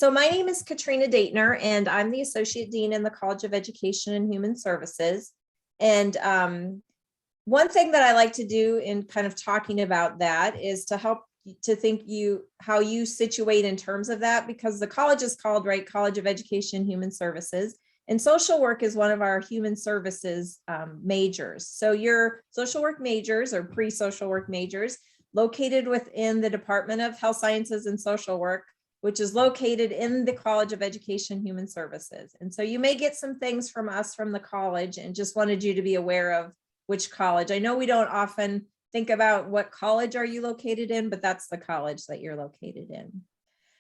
So my name is Katrina Daitner, and I'm the Associate Dean in the College of Education and Human Services. And one thing that I like to do in kind of talking about that is to help to think how you situate in terms of that, because the college is called, right, College of Education and Human Services. And social work is one of our human services majors. So your social work majors or pre-social work majors located within the Department of Health Sciences and Social Work, which is located in the College of Education and Human Services. And so you may get some things from us from the college, and just wanted you to be aware of which college. I know we don't often think about what college are you located in, but that's the college that you're located in.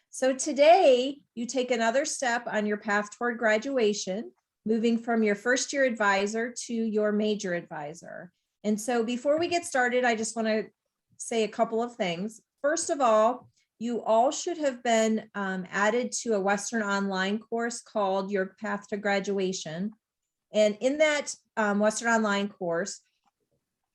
So today you take another step on your path toward graduation, moving from your first year advisor to your major advisor. And so before we get started, I just want to say a couple of things. First of all, you all should have been added to a Western online course called Your Path to Graduation. And in that Western online course,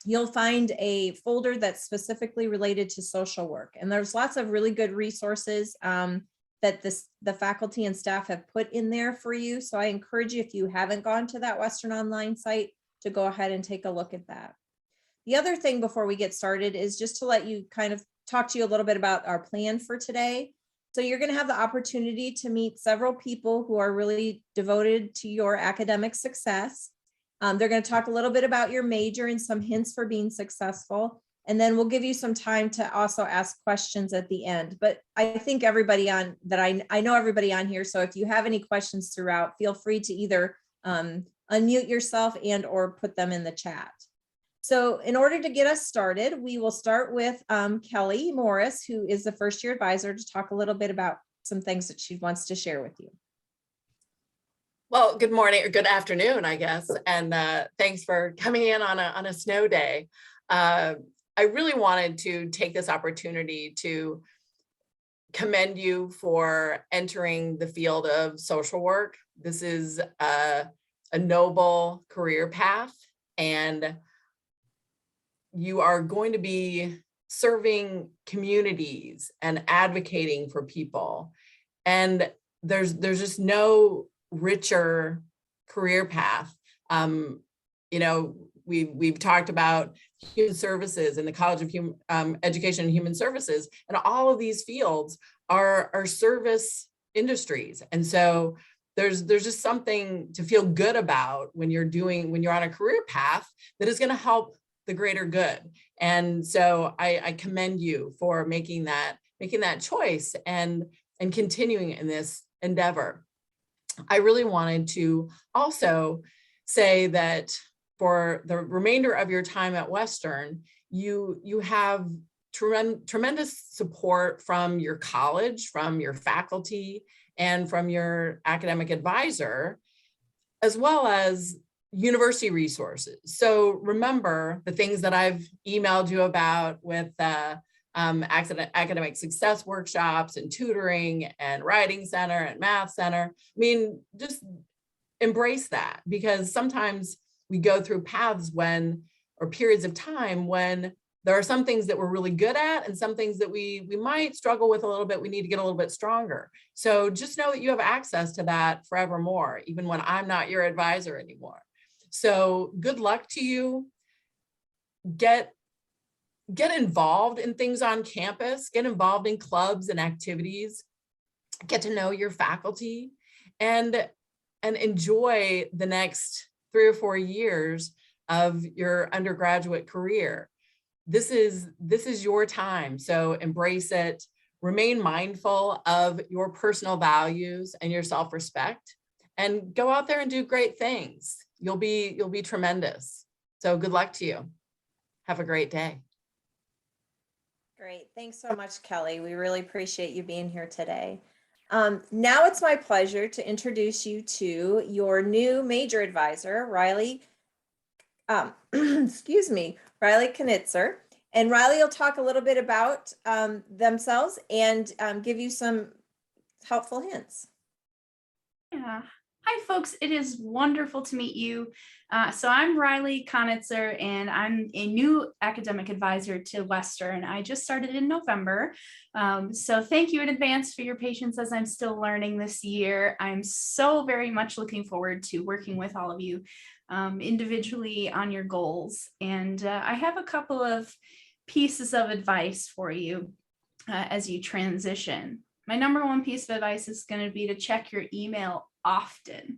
you'll find a folder that's specifically related to social work. And there's lots of really good resources that the faculty and staff have put in there for you. So I encourage you, if you haven't gone to that Western online site, to go ahead and take a look at that. The other thing before we get started is just to let you kind of talk to you a little bit about our plan for today. So you're going to have the opportunity to meet several people who are really devoted to your academic success. They're going to talk a little bit about your major and some hints for being successful. And then we'll give you some time to also ask questions at the end. But I think everybody on that, I know everybody on here. So if you have any questions throughout, feel free to either unmute yourself and or put them in the chat. So in order to get us started, we will start with Kelly Morris, who is the first year advisor, to talk a little bit about some things that she wants to share with you. Well, good morning or good afternoon, I guess. And thanks for coming in on a snow day. I really wanted to take this opportunity to commend you for entering the field of social work. This is a noble career path, and you are going to be serving communities and advocating for people. And there's just no richer career path. You know, we've talked about human services and the College of Education and Human Services, and all of these fields are service industries. And so there's just something to feel good about when you're on a career path that is going to help the greater good. And so I commend you for making that choice and continuing in this endeavor. I really wanted to also say that for the remainder of your time at Western, you have tremendous support from your college, from your faculty, and from your academic advisor, as well as university resources. So remember the things that I've emailed you about with academic success workshops and tutoring and writing center and math center. I mean, just embrace that, because sometimes we go through paths or periods of time when there are some things that we're really good at and some things that we might struggle with a little bit. We need to get a little bit stronger. So just know that you have access to that forevermore, even when I'm not your advisor anymore. So good luck to you. Get involved in things on campus, get involved in clubs and activities, get to know your faculty, and enjoy the next 3 or 4 years of your undergraduate career. This is your time, so embrace it. Remain mindful of your personal values and your self-respect, and go out there and do great things. You'll be tremendous. So good luck to you. Have a great day. Great. Thanks so much, Kelly. We really appreciate you being here today. Now it's my pleasure to introduce you to your new major advisor, Riley, excuse me, Riley Knitzer. And Riley will talk a little bit about themselves and give you some helpful hints. Yeah. Hi, folks. It is wonderful to meet you. So I'm Riley Konitzer, and I'm a new academic advisor to Western. I just started in November. So thank you in advance for your patience as I'm still learning this year. I'm so very much looking forward to working with all of you individually on your goals. And I have a couple of pieces of advice for you as you transition. My number one piece of advice is going to be to check your email often.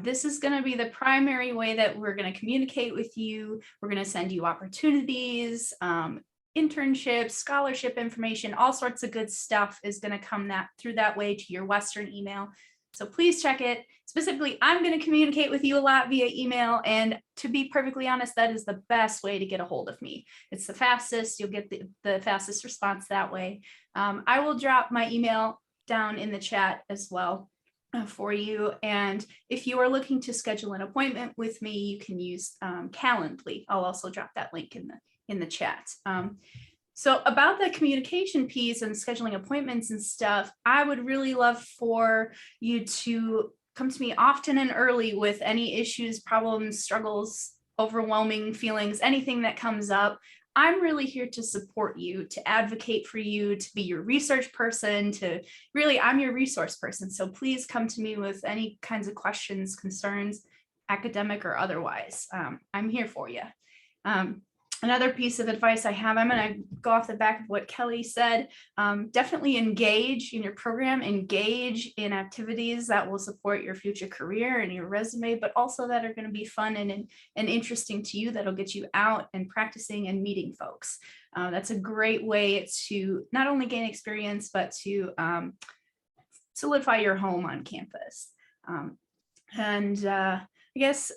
This is going to be the primary way that we're going to communicate with you. We're going to send you opportunities, internships, scholarship information, all sorts of good stuff is going to come through that way to your Western email. So please check it. Specifically, I'm going to communicate with you a lot via email. And to be perfectly honest, that is the best way to get a hold of me. It's the fastest. You'll get the fastest response that way. I will drop my email down in the chat as well for you. And if you are looking to schedule an appointment with me, you can use Calendly. I'll also drop that link in the chat. So about the communication piece and scheduling appointments and stuff, I would really love for you to come to me often and early with any issues, problems, struggles, overwhelming feelings, anything that comes up. I'm really here to support you, to advocate for you, to be your research person, I'm your resource person. So please come to me with any kinds of questions, concerns, academic or otherwise. I'm here for you. Another piece of advice I have, I'm going to go off the back of what Kelly said. Definitely engage in your program, engage in activities that will support your future career and your resume, but also that are going to be fun and interesting to you, that'll get you out and practicing and meeting folks. That's a great way to not only gain experience, but to solidify your home on campus. I guess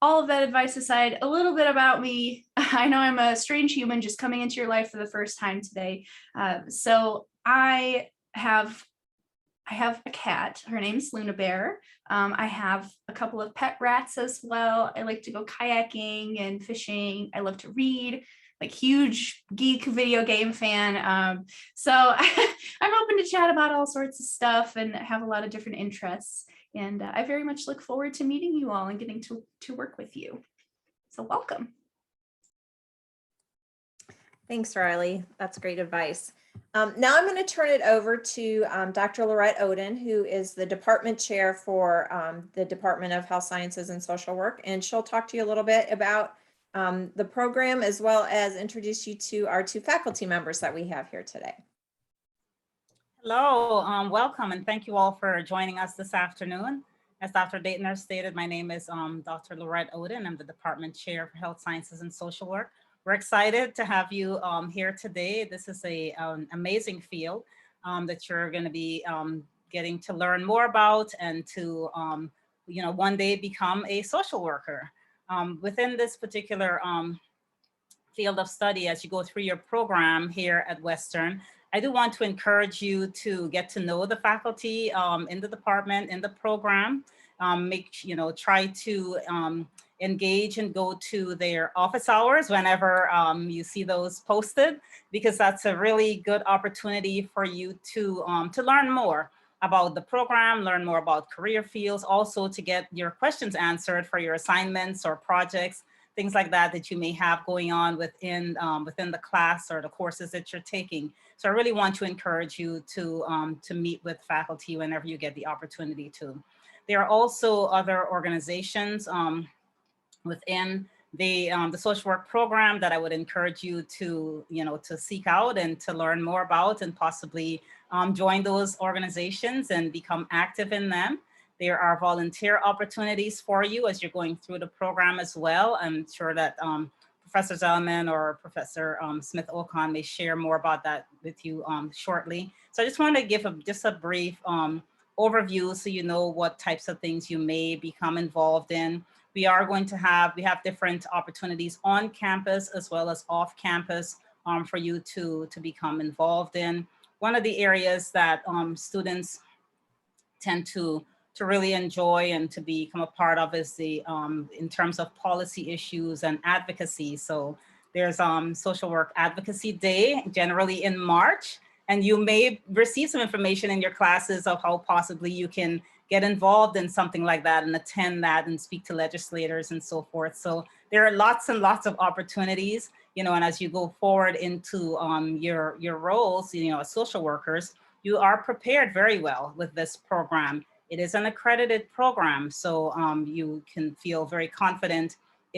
all of that advice aside, a little bit about me. I know I'm a strange human just coming into your life for the first time today. So I have a cat. Her name's Luna Bear. I have a couple of pet rats as well. I like to go kayaking and fishing. I love to read, like huge geek video game fan. So I'm open to chat about all sorts of stuff and have a lot of different interests. And I very much look forward to meeting you all and getting to work with you. So welcome. Thanks, Riley. That's great advice. Now I'm going to turn it over to Dr. Lorette Oden, who is the department chair for the Department of Health Sciences and Social Work. And she'll talk to you a little bit about the program, as well as introduce you to our two faculty members that we have here today. Hello, welcome, and thank you all for joining us this afternoon. As Dr. Daytner stated, my name is Dr. Lorette Oden. I'm the Department Chair for Health Sciences and Social Work. We're excited to have you here today. This is an amazing field that you're going to be getting to learn more about and to, one day become a social worker. Within this particular field of study, as you go through your program here at Western, I do want to encourage you to get to know the faculty in the department, in the program. Try to engage and go to their office hours whenever you see those posted, because that's a really good opportunity for you to learn more about the program, learn more about career fields, also to get your questions answered for your assignments or projects, things like that you may have going on within the class or the courses that you're taking. So I really want to encourage you to meet with faculty whenever you get the opportunity to. There are also other organizations within the social work program that I would encourage you to seek out and to learn more about, and possibly join those organizations and become active in them. There are volunteer opportunities for you as you're going through the program as well. I'm sure that Professor Zellman or Professor Smith-Ocon may share more about that with you shortly. So I just want to give just a brief overview so you know what types of things you may become involved in. We have different opportunities on campus as well as off campus for you to become involved in. One of the areas that students tend to really enjoy and to become a part of is the in terms of policy issues and advocacy. So there's Social Work Advocacy Day, generally in March, and you may receive some information in your classes of how possibly you can get involved in something like that and attend that and speak to legislators and so forth. So there are lots and lots of opportunities, you know, and as you go forward into your roles, you know, as social workers, you are prepared very well with this program. It is an accredited program, so you can feel very confident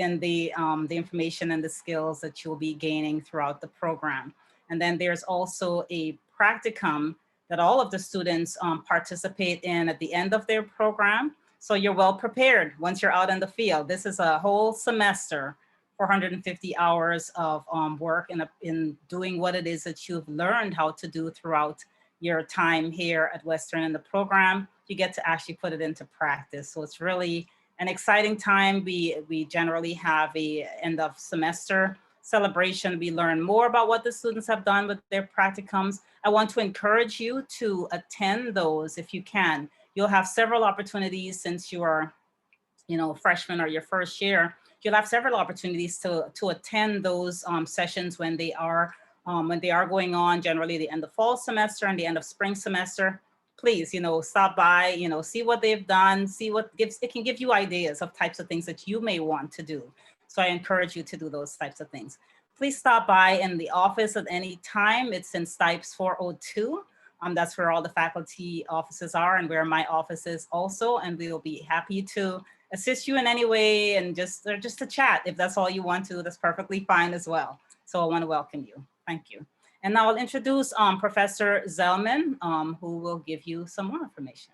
in the information and the skills that you'll be gaining throughout the program. And then there's also a practicum that all of the students participate in at the end of their program. So you're well prepared once you're out in the field. This is a whole semester, 450 hours of work in doing what it is that you've learned how to do throughout your time here at Western in the program. You get to actually put it into practice. So it's really an exciting time. We generally have a end of semester celebration. We learn more about what the students have done with their practicums. I want to encourage you to attend those if you can. You'll have several opportunities since you are, you know, freshman or your first year. You'll have several opportunities to attend those sessions when they are going on, generally the end of fall semester and the end of spring semester. Please, you know, stop by, you know, see what they've done, see what it can give you ideas of types of things that you may want to do. So I encourage you to do those types of things. Please stop by in the office at any time. It's in Stipes 402. That's where all the faculty offices are and where my office is also. And we will be happy to assist you in any way and just to chat. If that's all you want to, that's perfectly fine as well. So I want to welcome you. Thank you. And now I'll introduce Professor Zellman, who will give you some more information.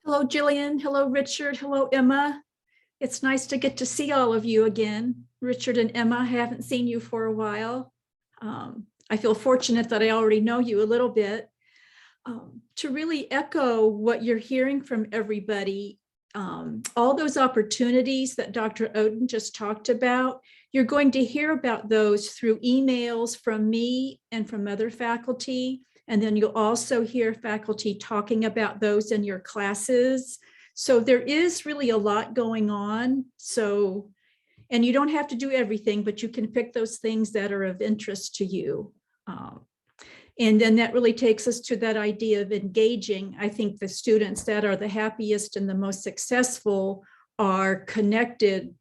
Hello, Jillian. Hello, Richard. Hello, Emma. It's nice to get to see all of you again. Richard and Emma, I haven't seen you for a while. I feel fortunate that I already know you a little bit. To really echo what you're hearing from everybody, all those opportunities that Dr. Oden just talked about, you're going to hear about those through emails from me and from other faculty. And then you'll also hear faculty talking about those in your classes. So there is really a lot going on. So, and you don't have to do everything, but you can pick those things that are of interest to you. And then that really takes us to that idea of engaging. I think the students that are the happiest and the most successful are connected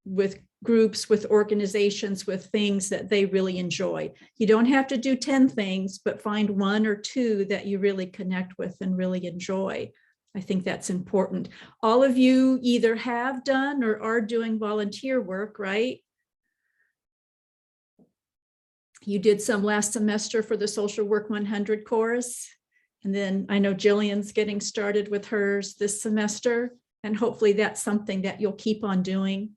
with groups, with organizations, with things that they really enjoy. You don't have to do 10 things, but find one or two that you really connect with and really enjoy. I think that's important. All of you either have done or are doing volunteer work, right? You did some last semester for the Social Work 100 course. And then I know Jillian's getting started with hers this semester, and hopefully that's something that you'll keep on doing.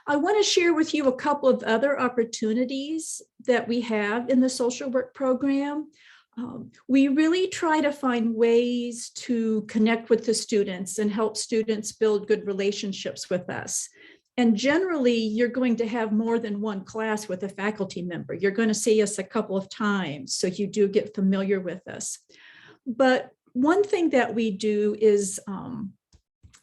I want to share with you a couple of other opportunities that we have in the social work program. We really try to find ways to connect with the students and help students build good relationships with us. And generally, you're going to have more than one class with a faculty member. You're going to see us a couple of times, so you do get familiar with us. But one thing that we do is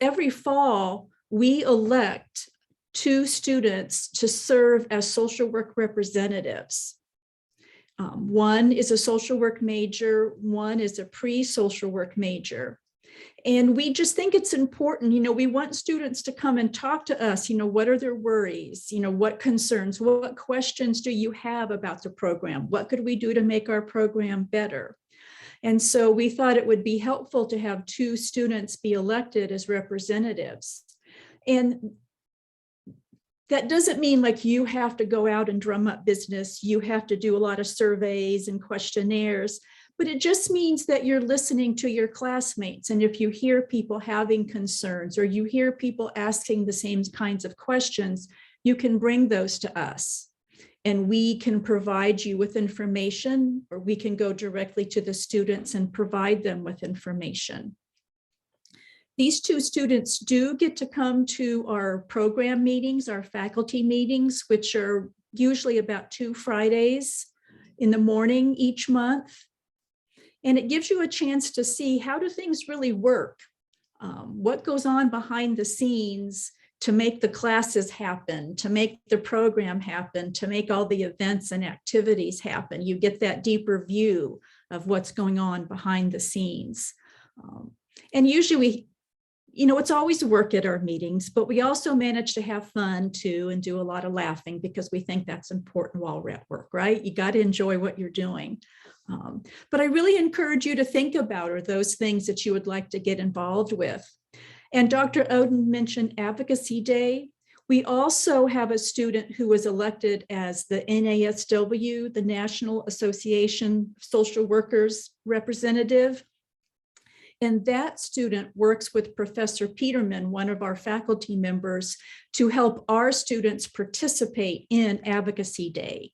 every fall, we elect 2 students to serve as social work representatives. One is a social work major, one is a pre-social work major. And we just think it's important, you know, we want students to come and talk to us, you know, what are their worries, you know, what concerns, what questions do you have about the program? What could we do to make our program better? And so we thought it would be helpful to have 2 students be elected as representatives. And that doesn't mean like you have to go out and drum up business. You have to do a lot of surveys and questionnaires, but it just means that you're listening to your classmates. And if you hear people having concerns or you hear people asking the same kinds of questions, you can bring those to us. And we can provide you with information, or we can go directly to the students and provide them with information. These 2 students do get to come to our program meetings, our faculty meetings, which are usually about 2 Fridays in the morning each month. And it gives you a chance to see, how do things really work? What goes on behind the scenes to make the classes happen, to make the program happen, to make all the events and activities happen. You get that deeper view of what's going on behind the scenes. And usually it's always work at our meetings, but we also manage to have fun too and do a lot of laughing because we think that's important while we're at work, right? You got to enjoy what you're doing. But I really encourage you to think about are those things that you would like to get involved with. And Dr. Oden mentioned Advocacy Day. We also have a student who was elected as the NASW, the National Association of Social Workers representative. And that student works with Professor Peterman, one of our faculty members, to help our students participate in Advocacy Day.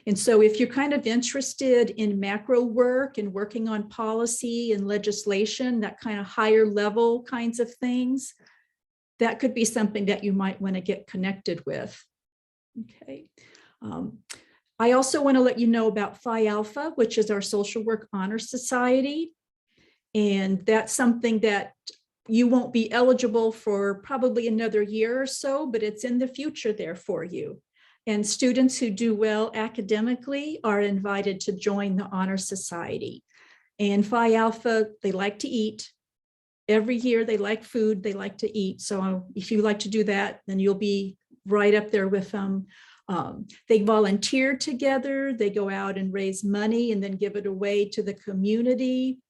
And so if you're kind of interested in macro work and working on policy and legislation, that kind of higher level kinds of things, that could be something that you might want to get connected with. Okay. I also want to let you know about Phi Alpha, which is our Social Work Honor Society. And that's something that you won't be eligible for probably another year or so, but it's in the future there for you. And students who do well academically are invited to join the Honor Society. And Phi Alpha, they like to eat. Every year they like food, they like to eat. So if you like to do that, then you'll be right up there with them. They volunteer together, they go out and raise money and then give it away to the community.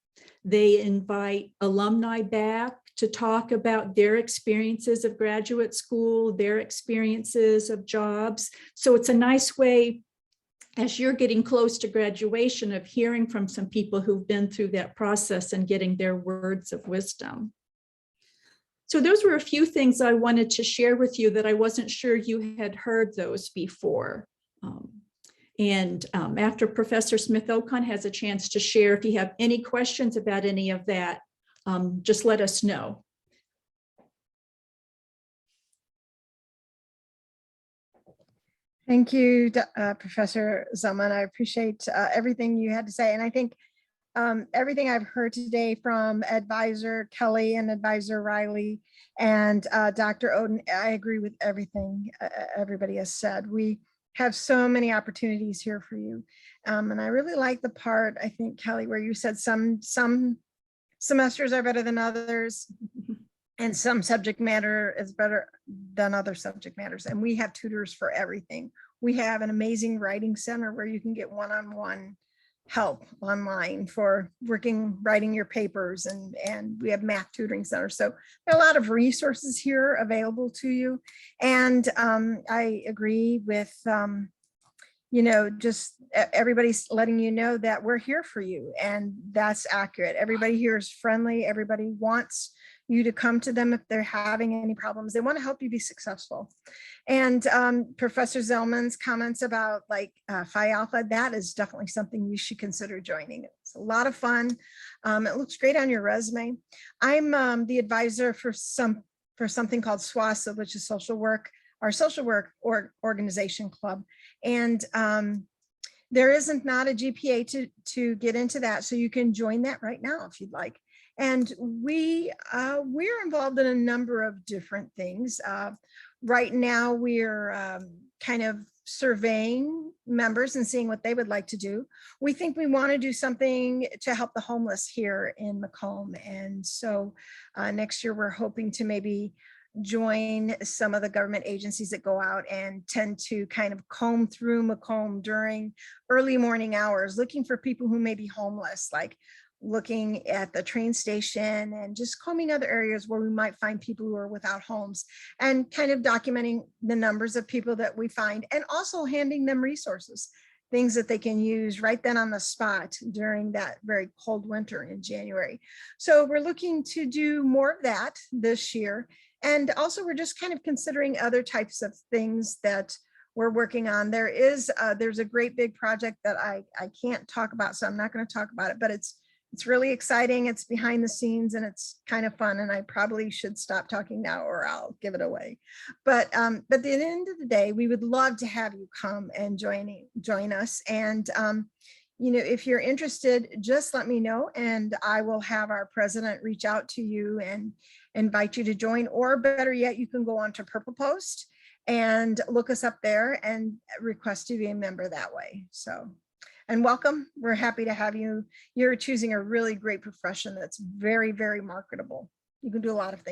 They invite alumni back to talk about their experiences of graduate school, their experiences of jobs. So it's a nice way, as you're getting close to graduation, of hearing from some people who've been through that process and getting their words of wisdom. So those were a few things I wanted to share with you that I wasn't sure you had heard those before. After Professor Smith-Ocon has a chance to share, if you have any questions about any of that, just let us know. Thank you, Professor Zellman. I appreciate everything you had to say. And I think everything I've heard today from Advisor Kelly and Advisor Riley and Dr. Oden, I agree with everything everybody has said. We have so many opportunities here for you. And I really like the part, I think, Kelly, where you said some semesters are better than others and some subject matter is better than other subject matters. And we have tutors for everything. We have an amazing writing center where you can get one-on-one help online for writing your papers, and we have math tutoring centers. So there are a lot of resources here available to you. And I agree with, just everybody's letting you know that we're here for you, and that's accurate. Everybody here is friendly. Everybody wants you to come to them if they're having any problems. They want to help you be successful. And Professor Zellman's comments about Phi Alpha, that is definitely something you should consider joining. It's a lot of fun. It looks great on your resume. I'm the advisor for something called SWASA, which is our social work organization club. And there isn't not a GPA to get into that. So you can join that right now if you'd like. And we're involved in a number of different things. Right now, we're kind of surveying members and seeing what they would like to do. We think we want to do something to help the homeless here in Macomb. And so next year, we're hoping to maybe join some of the government agencies that go out and tend to kind of comb through Macomb during early morning hours, looking for people who may be homeless, like looking at the train station and just combing other areas where we might find people who are without homes, and kind of documenting the numbers of people that we find, and also handing them resources, things that they can use right then on the spot during that very cold winter in January. So we're looking to do more of that this year. And also we're just kind of considering other types of things that we're working on. There's a great big project that I can't talk about, so I'm not going to talk about it, but it's really exciting. It's behind the scenes and it's kind of fun. And I probably should stop talking now or I'll give it away. But at the end of the day, we would love to have you come and join us. And if you're interested, just let me know and I will have our president reach out to you and invite you to join. Or better yet, you can go on to Purple Post and look us up there and request to be a member that way. So And welcome. We're happy to have you. You're choosing a really great profession that's very, very marketable. You can do a lot of things.